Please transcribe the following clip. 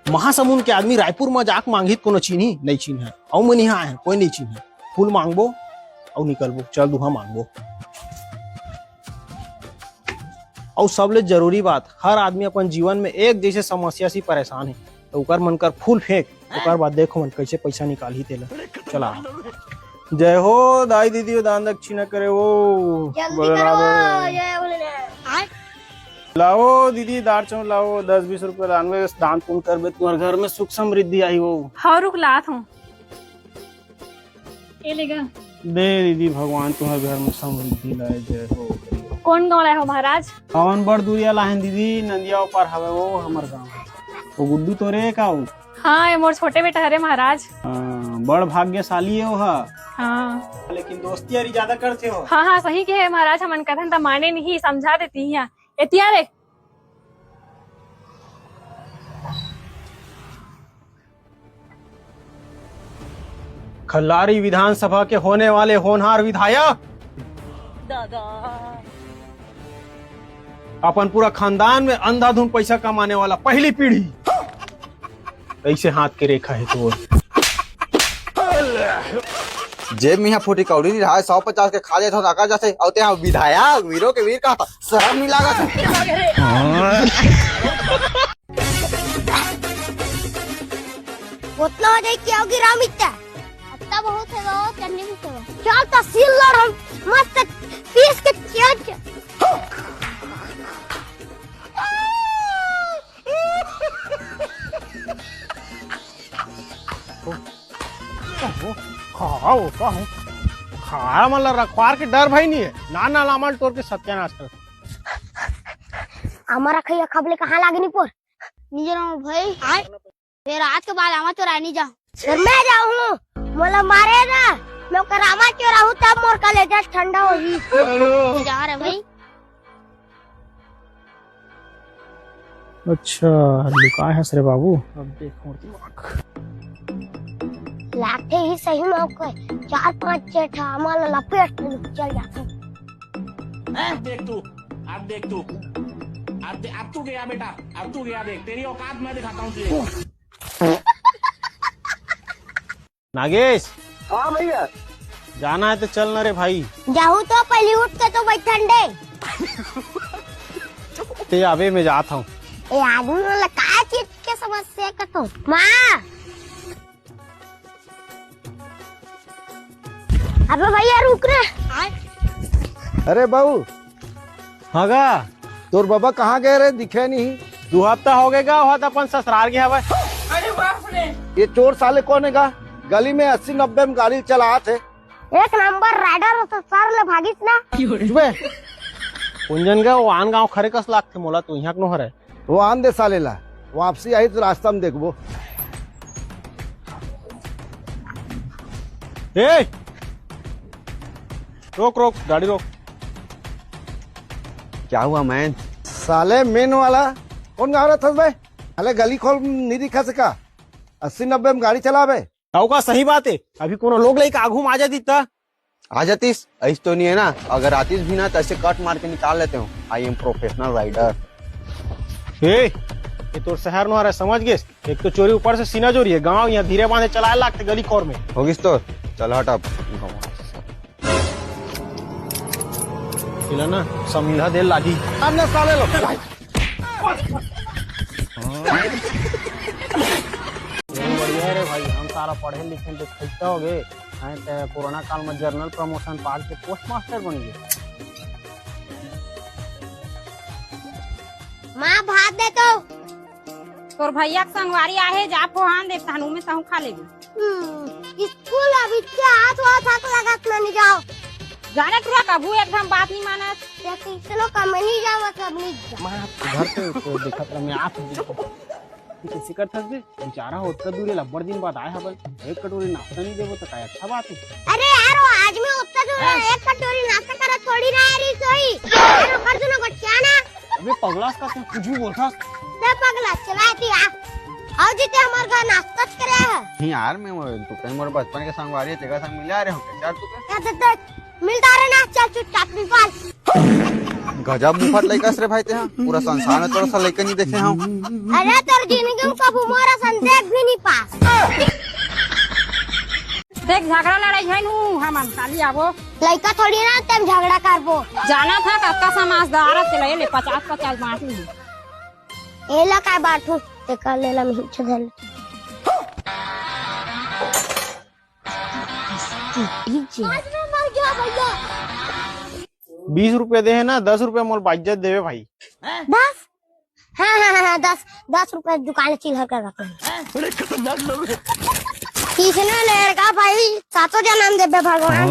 महासमुंद के आदमी रायपुर में जाक मांगित कोनो चीनी नहीं चीन है और मन यहाँ आए कोई नहीं चीन है फूल मांगबो और निकलबो चल दुहा मांगबो। और सबले जरूरी बात हर आदमी अपन जीवन में एक जैसे समस्या से परेशान है तो उकर मन कर फूल फेंक उकर बाद देखो मन कैसे पैसा निकाल ही तेला चला। जय हो दाई दीदी दान दक्षिणा करे वो लाओ दीदी दार चौ लाओ 10-20 रुपए दान में दान पुण्य कर बे तुम्हारे घर में सुख समृद्धि आई हो। हाँ रुक लात हूँ लेगा दे दीदी भगवान तुम्हारे घर में समृद्धि लाए जय हो। कौन गाँव लाए हो महाराज? हवन बड़ दूरिया लाहन दीदी नंदिया ऊपर हवे वो हमर गाँव वो गुड्डू तो रे का हाँ ये मोर छोटे बेटा हरे महाराज। बड़ भाग्यशाली है वो हाँ लेकिन दोस्ती यारी ज्यादा करते हो। हाँ हाँ सही के है महाराज हमन कथन तो माने नहीं समझा देती है एतिया रे। खल्लारी विधानसभा के होने वाले होनहार विधायक दादा अपन पूरा खानदान में अंधाधुंध पैसा कमाने वाला पहली पीढ़ी ऐसे हाथ के रेखा है तो जेब में यहाँ फूटी कौड़ी नहीं रहा 150 के खा जाता था जैसे और ते विधायक वीरों के वीर का था शर्म नहीं लगा उतना हो जाए क्या होगी रामिता अत्ता बहुत है वो करने भी तो क्या तहसील लड़ मस्त पीस के क्या खाओ खाया मतलब रखवार के डर भाई नहीं है ना ना लामल तोड़ के सत्यानाश कर हमारा खैया खबले कहाँ लागनी पर निजर भाई फिर आज के बाद आमा चोरा नहीं जाऊँ फिर मैं जाऊँ मोला मारे ना मैं करामा चोरा हूँ तब मोर कलेजा ठंडा होगी जा रहे भाई। अच्छा लुका है सरे बाबू अब देखो दिमाग लाते ही सही मौके 4-5 जेठा हमारा लपेट चल जाते। देख तू अब तू गया बेटा अब तू गया देख तेरी औकात मैं दिखाता हूँ तुझे। नागेश हाँ भैया जाना है तो चल ना रे भाई। जाऊँ तो पहले उठ के तो भाई ठंडे ते अबे मैं जाता हूँ। ए आदमी वाला क्या चीज के समस्या का तो माँ अबे भैया रुक रे। अरे बाबू हाँ तोर बाबा कहाँ गए रे दिखे नहीं 2 हफ्ता हो गएगा वहाँ तो अपन ससुराल गया हवा। अरे बाप रे ये चोर साले कौन है गा गली में 80-90 में गाड़ी चला थे एक नंबर राइडर तो सर ले भागिस ना जुबे कुंजन गए वो आन गाँव खरे कस लाग थे मोला तो यहाँ नो हरे वो आन दे साले ला वापसी आई तो रास्ता में देखबो। ए रोक रोक गाड़ी रोक। क्या हुआ मैन साले मेन वाला कौन गा रहा था भाई अले गली खोल नहीं दिखा सका 80-90 में गाड़ी चला बे का सही बात है अभी कोनो लोग लेके आगू में आ जाती था आ जातीस ऐस तो नहीं है ना अगर आतीस भी ना तो ऐसे कट मार के निकाल लेते हो। I am professional rider. ये तो शहर में समझ गए एक तो चोरी ऊपर से सीना चोरी है गाँव यहाँ धीरे बांधे चलाए लागते गली खोर में होगिस तो चल हट अब ना समझा दे लागी अब ना साले लोग बढ़िया रे भाई हम सारा पढ़े लिखे तो खरीदता हो गए कोरोना काल में जर्नल प्रमोशन पार्ट के पोस्ट मास्टर बन गए। माँ भात दे तो तोर भैया के संगवारी आहे जा पोहान देख तानू में सहू खा लेबी स्कूल अभी क्या हाथ लगत नहीं जाओ जाने तुरा कबू एकदम बात नहीं मानत चलो कम नहीं जाओ सब नहीं घर पे तो दिखत रहा मैं आप किसी कर थक दे बेचारा उतना दूर लब्बड़ दिन बाद आए हबल एक कटोरी नाश्ता नहीं देबो तो काय अच्छा बात है। अरे यार वो आज में उतना दूर एक कटोरी नाश्ता करा थोड़ी ना यार सोई यार कर दो ना बच्चा ना अबे पगला का तू कुछ भी बोलता दे पगला चलाती आ आओ जीते हमारे घर नाश्ता करे है यार मैं तो कहीं मोर बचपन के संगवारी है तेरा संग मिला रहे हो क्या यार तू मिलता रहे ना चल चुप चाप निकाल गजब मुफत लइका रे भाई तेहा पूरा संसार में तोरा सा लइका नहीं देखे हूं। अरे तोर जिंदगी में कबू मोरा संदेह भी नहीं पास। देख झगड़ा लड़ाई है नू हम खाली आवो लड़का थोड़ी ना तुम झगड़ा करबो। जाना था कक्का समाजदार चले ले 50-50 बांटू एला काय बाटू ते कर लेला मी छदल। 20 रुपए दे है ना, 10 रुपए मोल बाइज्जत देवे भाई। 10? हाँ 10 रुपए दुकान चिल्हर कर रख किसने लड़का भाई 700 जन्म देवे भगवान।